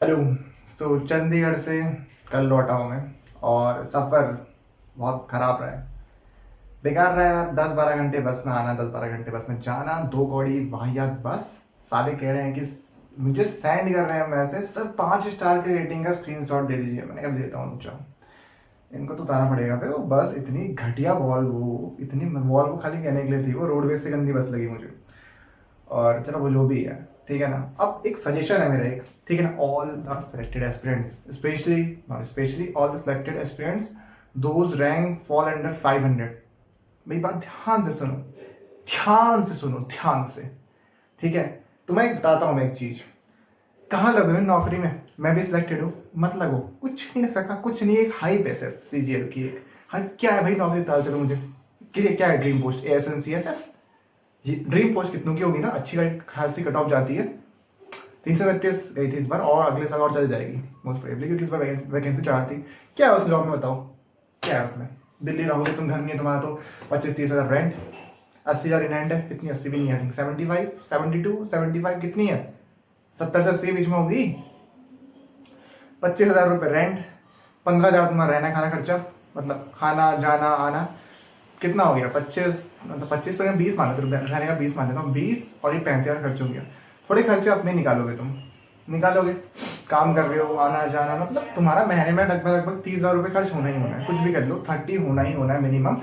Hello. Chandigarh से कल लौटा हूँ मैं और सफ़र बहुत ख़राब रहा है। बेकार रहा यार। 10-12 घंटे बस में आना, 10-12 घंटे बस में जाना, दो कौड़ी वाहियात बस। साले कह रहे हैं कि मुझे सेंड कर रहे हैं मैसेज, सर 5 स्टार के रेटिंग का स्क्रीनशॉट दे दीजिए। मैंने कब देता हूँ रुक। इनको तो उतारना पड़ेगा पे। वो बस इतनी घटिया वॉल्वो, इतनी वॉल्वो खाली कहने के लिए थी। वो रोडवेज से गंदी बस लगी मुझे। और चलो वो जो भी है, ठीक है ना। अब एक सजेशन है मेरा, एक, ठीक है ना। All the selected aspirants, specially not specially, all the selected aspirants those rank fall under 500। मेरी बात ध्यान से सुनो, ध्यान से सुनो, ध्यान से, ठीक है। तो मैं बताता हूँ मैं एक चीज। कहाँ लगे हो नौकरी में? मैं भी सिलेक्टेड हूँ, मत लगो। कुछ नहीं रखा, कुछ नहीं। एक हाई पैसे सीजीएल की एक हाँ, क्या है भाई नौकरी? बता चलो मुझे कि क्या है dream post? ASN CSS. Dream post कितनों की होगी ना? अच्छी खासी कट ऑफ जाती है। 332 गई थी इस बार, और अगले साल और चल जाएगी मोस्ट प्रोबेबली, क्योंकि इस बार वैकेंसी चाह थी। क्या है उस जॉब में बताओ? क्या है उसमें? दिल्ली रहोगे तुम, घर नहीं है तुम्हारा तो 25-30 हज़ार रेंट, 80 हज़ार इन हैंड है। कितनी? 80 भी नहीं है, 75, 72, 75 कितनी है? 70 से 80 के बीच में होगी। 25 हज़ार रुपये रेंट, 15 हज़ार तुम्हारा रहना खाना खर्चा, मतलब खाना जाना आना। कितना हो गया? 25, मतलब 25 तो 20 मान लेते, रहने का 20 मान लेता हूँ। 20 और ये 35 हज़ार खर्च हो गया। थोड़े खर्चे अपने निकालोगे तुम, निकालोगे। काम कर रहे हो, आना जाना, मतलब तुम्हारा महीने में लगभग लगभग 30 हज़ार रुपये खर्च होना ही होना है। कुछ भी कर लो, 30 होना ही होना है मिनिमम।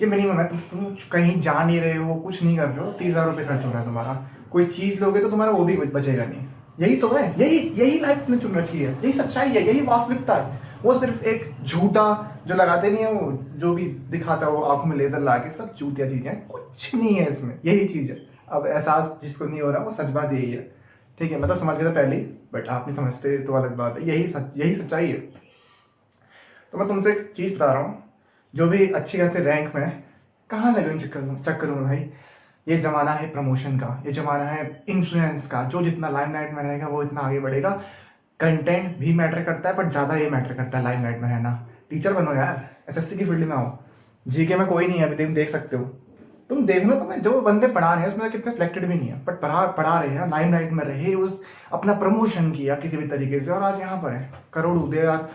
ये मिनिमम है। तुम कहीं जा नहीं रहे हो, कुछ नहीं कर रहे हो, 30 हज़ार रुपये खर्च होना है तुम्हारा। कोई चीज़ लोगे तो तुम्हारा वो भी बचेगा नहीं। यही तो है, यही यही लाइफ तुमने चुन रखी है, यही सच्चाई है, यही वास्तविकता है। वो सिर्फ एक झूठा जो लगाते नहीं है, वो जो भी दिखाता है वो आंखों में लेजर ला के, सब चूतिया चीजें हैं। कुछ नहीं है इसमें, यही चीज है। अब एहसास जिसको नहीं हो रहा वो सच बात यही है, ठीक है। मतलब समझ गए थे पहले ही, बट आप नहीं समझते तो अलग बात है। यही सच्चाई है। तो मैं तुमसे एक चीज बता रहा हूँ। जो भी अच्छी खासी रैंक में है, कहाँ लगे उन चक्कर में भाई? ये जमाना है प्रमोशन का, ये जमाना है इन्फ्लुएंस का। जो जितना लाइमलाइट में रहेगा वो इतना आगे बढ़ेगा। कंटेंट भी मैटर करता है, बट ज़्यादा ये मैटर करता है लाइमलाइट में रहना। टीचर बनो यार, एसएससी की फील्ड में आओ। जीके में कोई नहीं है अभी, तुम देख सकते हो। तुम देख लो, तुम्हें जो बंदे पढ़ा रहे हैं उसमें कितने सिलेक्टेड भी नहीं है, बट पढ़ा रहे हैं, लाइमलाइट में रहे, उस अपना प्रमोशन किया किसी भी तरीके से, और आज यहाँ पर है। करोड़ों दे यार,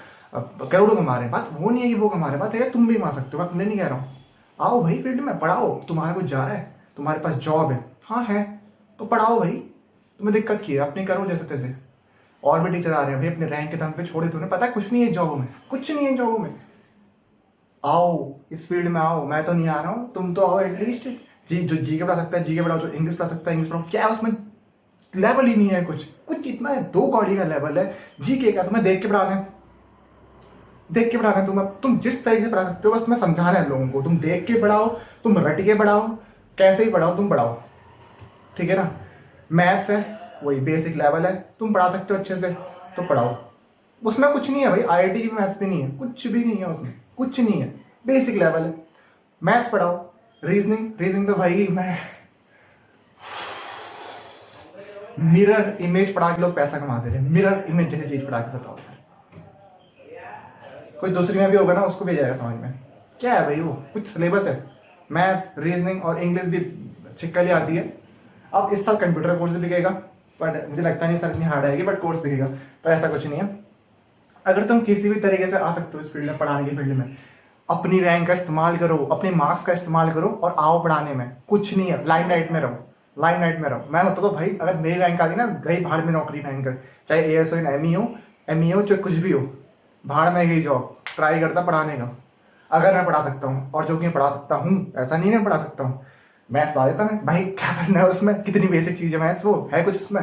करोड़ों कमा रहे हैं। बात वो नहीं है कि वो कमा रहे हैं, बात है तुम भी कमा सकते हो। मैं तुम्हें नहीं कह रहा हूँ। आओ भाई फील्ड में, पढ़ाओ। तुम्हारा कुछ जा रहा है, तुम्हारे पास जॉब है, हाँ है, तो पढ़ाओ भाई। तुम्हें दिक्कत की है अपनी, करो जैसे तैसे। और भी टीचर आ रहे हैं भाई, अपने रैंक के दम पे छोड़े। तुम्हें पता है कुछ नहीं है जॉबों में, कुछ नहीं है जॉबों में। आओ इस फील्ड में आओ। मैं तो नहीं आ रहा हूँ, तुम तो आओ एटलीस्ट। जो जी के पढ़ा सकता है जी के पढ़ाओ, जो इंग्लिश पढ़ा सकता है इंग्लिश पढ़ाओ। क्या है उसमें? लेवल ही नहीं है कुछ। कुछ कितना है? 2 कौड़ी का लेवल है जी के का। तुम्हें देख के पढ़ाना है, देख के पढ़ाना है। तुम जिस तरीके से पढ़ा सकते हो, बस तुम्हें समझाना है लोगों को। तुम देख के पढ़ाओ, तुम रट के पढ़ाओ, कैसे ही पढ़ाओ, तुम पढ़ाओ, ठीक है ना। मैथ्स है, वही बेसिक लेवल है, तुम पढ़ा सकते हो अच्छे से, तो पढ़ाओ। उसमें कुछ नहीं है भाई, आईआईटी की मैथ्स भी नहीं है, कुछ भी नहीं है उसमें, कुछ नहीं है। बेसिक लेवल है, मैथ्स पढ़ाओ। रीजनिंग तो भाई मैं मिरर इमेज पढ़ा के लोग पैसा कमाते थे। मिरर इमेज जैसी चीज पढ़ा के बताओ। कोई दूसरी में भी होगा ना, उसको भी जाएगा समझ में। क्या है भाई? वो कुछ सिलेबस है। मैथ्स, रीजनिंग और इंग्लिश भी छिक्कली आती है। अब इस साल कंप्यूटर कोर्स भी बिकेगा, बट मुझे लगता नहीं सर इतनी हार्ड आएगी, बट कोर्स बिकेगा। पर ऐसा कुछ नहीं है। अगर तुम किसी भी तरीके से आ सकते हो इस फील्ड में, पढ़ाने की फील्ड में, अपनी रैंक का इस्तेमाल करो, अपने मार्क्स का इस्तेमाल करो और आओ पढ़ाने में। कुछ नहीं है, लाइमलाइट में रहो, लाइमलाइट में रहो। मैं होता तो भाई, अगर मेरी रैंक आ गई ना, गई भाड़ में नौकरी भयंकर। चाहे एएस हो, एमई हो, चाहे कुछ भी हो, भाड़ में गई जॉब। ट्राई करता पढ़ाने का, अगर मैं पढ़ा सकता हूँ। और जो कि मैं पढ़ा सकता हूँ, ऐसा नहीं मैं पढ़ा सकता हूँ। मैथ्स पढ़ा देता मैं भाई, क्या करना है उसमें? कितनी बेसिक चीज़ है मैथ्स, वो है कुछ उसमें?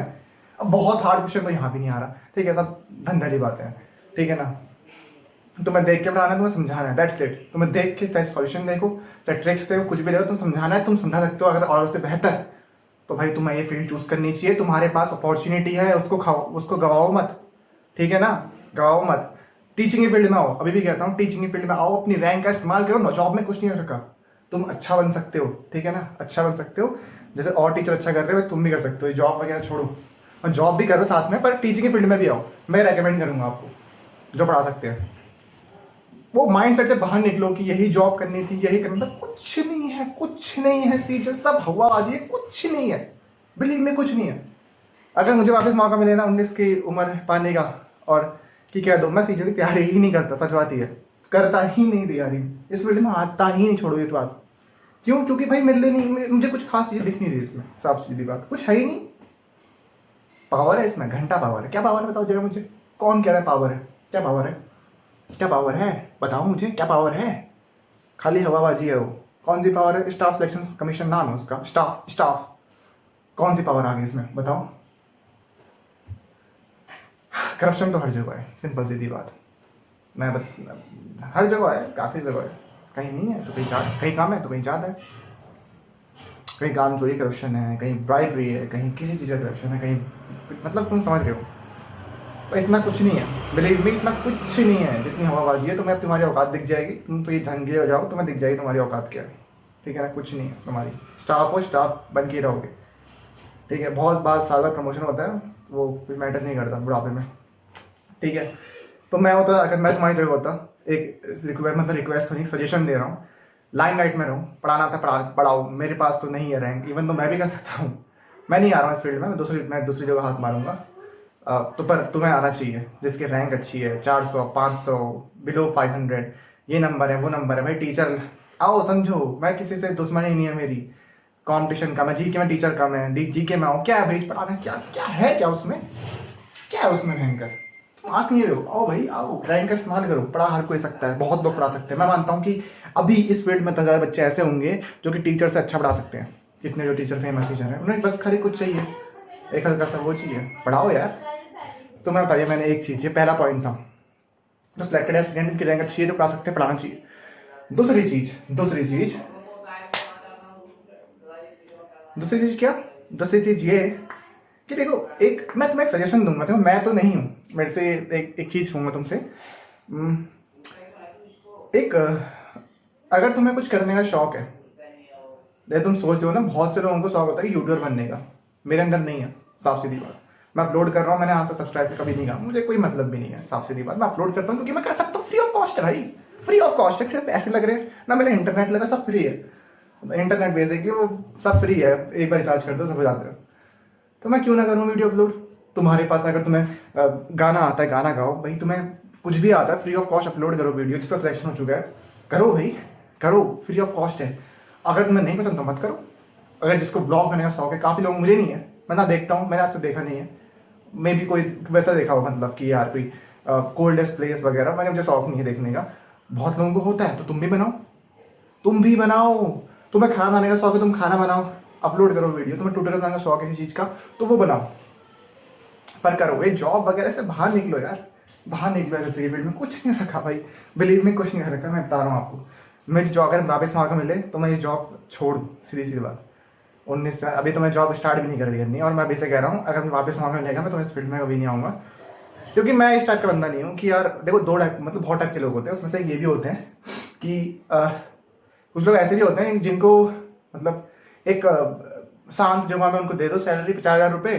अब बहुत हार्ड क्वेश्चन तो यहाँ भी नहीं आ रहा, ठीक है। सब धंधली बातें हैं, ठीक है ना। तुम्हें देख के पढ़ाना है, तुम्हें समझाना है, दैट्स इट। तुम्हें देख के चाहे सॉल्यूशन देखो, चाहे ट्रिक्स देखो, कुछ भी देखो, तुम समझाना है, तुम समझा सकते हो। अगर और उससे बेहतर, तो भाई तुम्हें ये फील्ड चूज करनी चाहिए। तुम्हारे पास अपॉर्चुनिटी है, उसको खाओ, उसको गवाओ मत, ठीक है ना। गवाओ मत। टीचिंग की फील्ड में आओ, अभी भी कहता हूँ टीचिंग की फील्ड में आओ, अपनी रैंक का इस्तेमाल करो ना। जॉब में कुछ नहीं रखा, तुम अच्छा बन सकते हो, ठीक है ना, अच्छा बन सकते हो। जैसे और टीचर अच्छा कर रहे हो, तुम भी कर सकते हो। जॉब वगैरह छोड़ो और जॉब भी करो साथ में, पर टीचिंग की फील्ड में भी आओ। मैं रेकमेंड करूँगा आपको, जो पढ़ा सकते हैं। वो माइंड सेट से बाहर निकलो कि यही जॉब करनी थी, यही करना था। कुछ नहीं है, कुछ नहीं है सीजन, सब हवा आज, ये कुछ नहीं है। बिलीव में कुछ नहीं है। अगर मुझे वापस मौका मिले ना 19 की उम्र पाने का, और कि कह दो मैं सीजन की तैयारी ही नहीं करता, सच बात ही है, करता ही नहीं तैयारी, इस फील्ड में आता ही नहीं, छोड़ो ये तो बात। क्यों? क्योंकि भाई मेरे लिए नहीं, मुझे कुछ खास चीज़ें दिख नहीं रही इसमें, साफ सीधी बात, कुछ है ही नहीं। पावर है इसमें, घंटा पावर है। क्या पावर है बताओ जरा मुझे, कौन कह रहा है पावर है? क्या पावर है? क्या पावर है बताओ मुझे, क्या पावर है? खाली हवाबाजी है वो। कौन सी पावर है? स्टाफ सिलेक्शन कमीशन नाम है उसका, स्टाफ। कौन सी पावर आ गई इसमें बताओ? करप्शन तो हर जगह है, सिंपल सीधी बात। हर जगह है, काफ़ी जगह है, कहीं नहीं है तो कहीं काम है तो कहीं ज़्यादा है, कहीं काम चोरी करप्शन है, कहीं ब्राइबरी है, कहीं किसी चीज़ का करप्शन है, कहीं मतलब तुम समझ रहे हो। तो इतना कुछ नहीं है, बिलीव मी, इतना कुछ नहीं है जितनी हवाबाजी है। तुम्हें अब तुम्हारी औकात दिख जाएगी, तुम तो ये झंगे हो जाओ, तुम्हें दिख जाएगी तुम्हारी औकात क्या है, ठीक है ना? कुछ नहीं है तुम्हारी। स्टाफ हो, स्टाफ बन के रहोगे, ठीक है? बहुत बार साल का प्रमोशन होता है, वो कुछ मैटर नहीं करता बुढ़ापे में, ठीक है? तो मैं होता, अगर मैं तुम्हारी जगह होता, एक रिक्वेस्ट तो नहीं, सजेशन दे रहा हूँ, लाइन लाइट में रहूँ, पढ़ाना था पढ़ाओ, मेरे पास तो नहीं है रैंक, इवन तो मैं भी कर सकता हूँ, मैं नहीं आ रहा हूँ इस फील्ड में, मैं दूसरी जगह हाथ मारूंगा। तो पर तुम्हें आना चाहिए जिसकी रैंक अच्छी है, 400 500 बिलो 500, ये नंबर है वो नंबर है, भाई टीचर आओ समझो, मैं किसी से दुश्मनी नहीं है मेरी, कंपटीशन कम है, जीके में टीचर कम है, जीके में आओ, क्या है भाई पढ़ाना, क्या क्या है, क्या उसमें, क्या है उसमें भयंकर? तुम आ क्यों नहीं रहे हो? आओ भाई आओ, रैंक का इस्तेमाल करो, पढ़ा हर कोई सकता है, बहुत लोग पढ़ा सकते हैं। मैं मानता हूँ कि अभी इस फील्ड में 10,000 बच्चे ऐसे होंगे जो कि टीचर से अच्छा पढ़ा सकते हैं, जितने जो टीचर फेमस टीचर हैं, उन्हें बस खाली कुछ चाहिए, एक हल्का सा वो चाहिए, पढ़ाओ यार। तो मैं बताइए, मैंने एक चीज़, ये पहला पॉइंट था, जो सिलेक्टेड है स्टूडेंट की रैंक अच्छी है, जो पढ़ा सकते हैं, पढ़ाना चाहिए। दूसरी चीज़ क्या? दूसरी चीज़ ये कि देखो, एक मैं तुम्हें एक सजेशन दूंगा, देखो मैं तो नहीं हूँ, मेरे से एक चीज़ कहूँगा तुमसे, एक अगर तुम्हें कुछ करने का शौक है, जैसे तुम सोच रहे हो ना, बहुत से लोगों को शौक होता है कि यूट्यूबर बनने का, मेरे अंदर नहीं है, साफ सीधी बात। मैं अपलोड कर रहा हूँ, मैंने आज तक सब्सक्राइब कभी नहीं कहा, मुझे कोई मतलब भी नहीं है, साफ सीधी बात। मैं अपलोड करता हूँ क्योंकि मैं कर सकता हूँ, फ्री ऑफ कॉस्ट है भाई, फ्री ऑफ कॉस्ट है, फिर पैसे लग रहे हैं ना, मेरा इंटरनेट लगा, सब फ्री है, इंटरनेट बेसिकली वो सब फ्री है, एक बार रिचार्ज कर दो सब हो जाते हो। तो मैं क्यों ना करूँ वीडियो अपलोड? तुम्हारे पास अगर तुम्हें गाना आता है, गाना गाओ भाई, तुम्हें कुछ भी आता है, फ्री ऑफ कॉस्ट अपलोड करो वीडियो, जिसका सिलेक्शन हो चुका है, करो भाई, करो, फ्री ऑफ कॉस्ट है। अगर तुम्हें नहीं पसंद तो मत करो। अगर जिसको ब्लॉग करने का शौक है, काफ़ी लोग, मुझे नहीं है, मैं ना देखता हूँ, मैंने आज से देखा नहीं है, मे भी कोई वैसा देखा हो, मतलब कि यार कोई कोल्डेस्ट प्लेस वगैरह, मैंने, मुझे शौक नहीं है देखने का, बहुत लोगों को होता है, तो तुम भी बनाओ, तुम भी बनाओ। तुम्हें खाना बनाने का शौक है, तुम खाना बनाओ, अपलोड करो वीडियो। तुम्हें ट्यूटोरियल बनाने का शौक है किसी चीज़ का, तो वो बनाओ, पर करो। ये जॉब वगैरह से बाहर निकलो यार, बाहर निकलो ऐसे फील्ड में, कुछ नहीं रखा भाई, बिलीव में कुछ नहीं रखा। मैं बता रहा हूँ आपको, मेरी जॉब अगर वापस मौका मिले तो मैं ये जॉब छोड़ दूँ, सीधी सीधी बात। 19 साल अभी तो मैं जॉब स्टार्ट भी नहीं कर करनी, और मैं अभी से कह रहा हूँ, अगर मैं वापस मौका मिलेगा मैं तो इस फील्ड में कभी नहीं आऊँगा, क्योंकि मैं इस टाइप का बंदा नहीं हूँ कि यार देखो, दो टाइप, मतलब बहुत टाइप के लोग होते हैं, उसमें से ये भी होते हैं कि कुछ लोग ऐसे भी होते हैं जिनको, मतलब एक शांत जगह में उनको दे दो सैलरी 50,000 रुपये,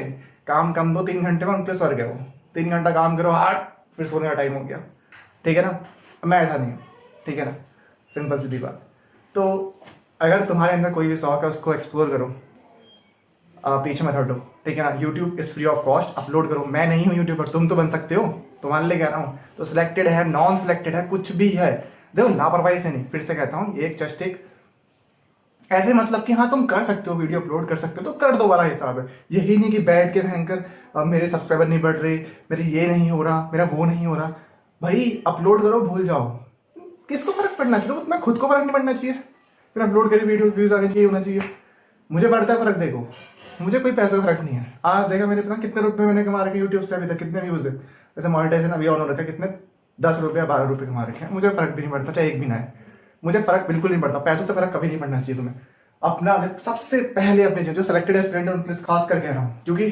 काम कम दो, 3 घंटे में उनके स्वर्ग है वो, 3 घंटा काम करो हार्ड, फिर सोने का टाइम हो गया, ठीक है ना? मैं ऐसा नहीं हूँ, ठीक है ना? सिंपल सीधी बात। तो अगर तुम्हारे अंदर कोई भी शौक है, उसको एक्सप्लोर करो, पीछे मत हटो, ठीक है ना? YouTube is free of cost, upload करो। मैं नहीं हूँ यूट्यूबर, तुम तो बन सकते हो, तुम्हारे लिए कह रहा हूँ। तो सिलेक्टेड है, नॉन सिलेक्टेड है, कुछ भी है, देखो लापरवाही से नहीं, फिर से कहता हूँ, एक जस्ट एक ऐसे, मतलब कि हाँ तुम कर सकते हो, वीडियो अपलोड कर सकते हो तो कर दो वाला हिसाब है। यही नहीं कि बैठ के भयंकर मेरे सब्सक्राइबर नहीं बढ़ रहे, मेरे ये नहीं हो रहा, मेरा वो नहीं हो रहा। भाई अपलोड करो, भूल जाओ, किसको फर्क पड़ना चाहिए? तो तुम्हें खुद को फर्क नहीं पड़ना चाहिए, फिर अपलोड करी वीडियो, व्यूज आने चाहिए, होना चाहिए। मुझे पड़ता है फर्क, देखो मुझे कोई पैसे का फर्क नहीं है। आज देखा मैंने, पता कितने रुपए मैंने कमा रखे यूट्यूब से अभी तक, कितने व्यूज है, जैसे मोनेटाइजेशन अभी ऑन हो रखा है, कितने 10 रुपये 12 रुपये कमा रखे हैं। मुझे फर्क भी नहीं पड़ता, चाहे एक भी ना है, मुझे फर्क बिल्कुल नहीं पड़ता। पैसों से फर्क कभी नहीं पड़ना चाहिए तुम्हें। अपना सबसे पहले अपने जो सिलेक्टेड स्टूडेंट है उनके खास कर कह रहा हूँ, क्योंकि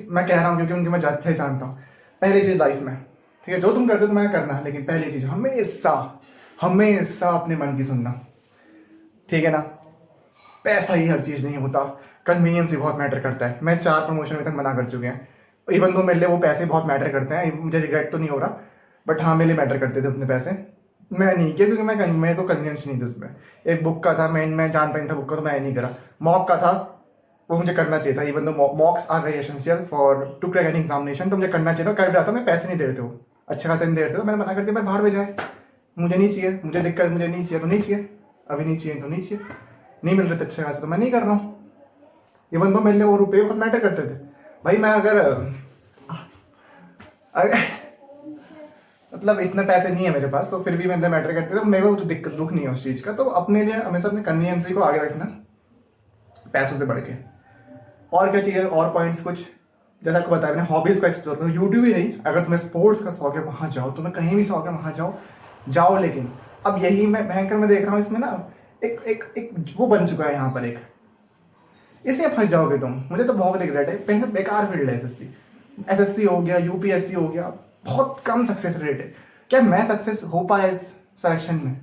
मैं कह रहा हूँ, क्योंकि उनकी मैं जाते ही जानता हूँ। पहली चीज़ लाइफ में, ठीक है, जो तुम करते हो तुम्हें करना है, लेकिन पहली चीज़ हमेशा हमेशा अपने मन की सुनना, ठीक है ना? पैसा ही हर चीज़ नहीं होता, कन्वीनियंस ही बहुत मैटर करता है। मैं 4 प्रमोशन अभी तक मना कर चुके हैं, इवन दो मेरे लिए वो पैसे बहुत मैटर करते हैं, मुझे रिग्रेट तो नहीं हो रहा, बट हाँ मेरे लिए मैटर करते थे अपने पैसे। मैं नहीं किया क्योंकि मेरे को कन्वीनियंस नहीं थी उसमें। एक बुक का था, मैं जानता नहीं था बुक का, तो मैं नहीं करा। मॉक का था, वो मुझे करना चाहिए था। इवन दो मॉक्स आ गई essential for to crack any examination, तो मुझे करना चाहिए था, कर रहा था मैं। पैसे नहीं दे रहे थे वो, अच्छे खासे नहीं दे रहे थे, तो मैंने मना कर दिया भाई बाहर में जाए, मुझे नहीं चाहिए, मुझे दिक्कत, मुझे नहीं चाहिए तो नहीं चाहिए, अभी नहीं चाहिए तो नहीं चाहिए, नहीं मिल रहे थे अच्छे खासे तो मैं नहीं कर रहा हूँ। इवन दो मेरे लिए वो रुपये बहुत मैटर करते थे भाई। मैं अगर मतलब इतने पैसे नहीं है मेरे पास, तो फिर भी मेरे लिए मैटर करते थे, तो मेरे को तो दिक्कत दुख नहीं है उस चीज़ का। तो अपने लिए हमेशा अपने कन्वीनियंस को आगे रखना पैसों से बढ़ के। और क्या चाहिए, और पॉइंट्स कुछ, जैसा आपको बताया मैंने, हॉबीज को एक्सप्लोर करो। यूट्यूब ही नहीं, अगर तुम्हें स्पोर्ट्स का शौक है वहाँ जाओ, तुम्हें कहीं भी शौक है वहाँ जाओ। लेकिन अब यही मैं भयंकर में देख रहा हूँ इसमें ना, एक वो बन चुका है यहाँ पर, एक इससे फंस जाओगे तुम। मुझे तो बहुत रिग्रेट है, कहीं ना बेकार फील्ड है एसएससी हो गया, यूपीएससी हो गया, बहुत कम सक्सेस रेट है। क्या मैं सक्सेस हो पाया इस सिलेक्शन में?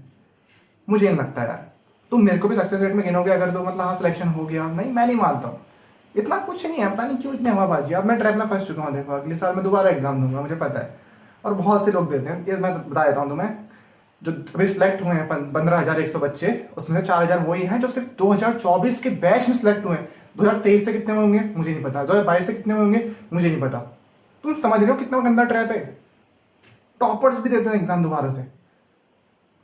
मुझे नहीं लगता यार। तुम मेरे को भी सक्सेस रेट में गिनोगे अगर तो मतलब हाँ सिलेक्शन हो गया? नहीं, मैं नहीं मानता हूँ। इतना कुछ नहीं है, पता नहीं क्यों इतनी हवाबाजी। अब मैं ट्रैप में फंस चुका हूँ। देखो अगले साल मैं दोबारा एग्जाम दूंगा, मुझे पता है, और बहुत से लोग देते हैं। ये मैं बता देता हूँ तुम्हें, जो अभी सिलेक्ट हुए हैं 15,100 बच्चे, उसमें से 4,000 वही हैं जो सिर्फ 2024 के बैच में सिलेक्ट हुए हैं। 2023 से कितने होंगे मुझे नहीं पता, 2022 से कितने होंगे मुझे नहीं पता। तुम समझ रहे हो कितना गंदा ट्रैप है? टॉपर्स भी देते हैं एग्जाम दोबारा से।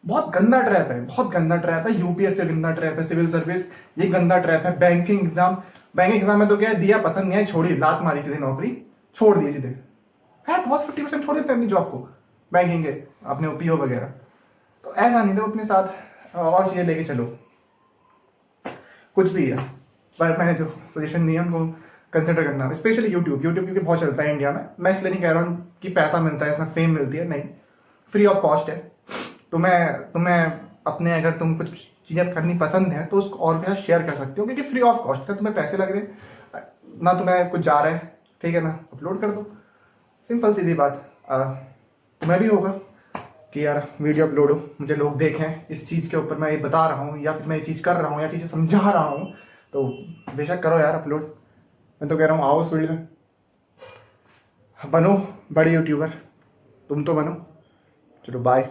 बहुत गंदा ट्रैप है, बहुत गंदा ट्रैप है। यूपीएससी गंदा ट्रैप है, सिविल सर्विस ये गंदा ट्रैप है, बैंकिंग एग्जाम में तो क्या दिया, पसंद नहीं है, छोड़ी, लात मारी सीधे, नौकरी छोड़ दी सीधे। है बहुत 50% छोड़ देते हैं अपनी जॉब को, बैंकिंग के अपने पीओ वगैरह। तो ऐसा नहीं, तो अपने साथ और चीज़ें लेके चलो, कुछ भी है। पर मैंने जो सजेशन दिया उनको कंसिडर करना, स्पेशली यूट्यूब क्योंकि बहुत चलता है इंडिया में। मैं इसलिए नहीं कह रहा हूँ कि पैसा मिलता है इसमें, फेम मिलती है, नहीं, फ्री ऑफ कॉस्ट है। तुम्हें अपने अगर तुम कुछ चीज़ें करनी पसंद है तो उसको और भी शेयर कर सकते हो, क्योंकि फ्री ऑफ कॉस्ट है, तुम्हें पैसे लग रहे हैं ना, तुम्हें कुछ जा रहा है, ठीक है ना, अपलोड कर दो, सिंपल सीधी बात। तुम्हें भी होगा कि यार वीडियो अपलोड हो, मुझे लोग देखें इस चीज़ के ऊपर, मैं ये बता रहा हूँ या फिर मैं ये चीज़ कर रहा हूँ या चीज़ें समझा रहा हूँ, तो बेशक करो यार अपलोड। मैं तो कह रहा हूँ आओ उस फील्ड में, बनो बड़े यूट्यूबर, तुम तो बनो। चलो बाय।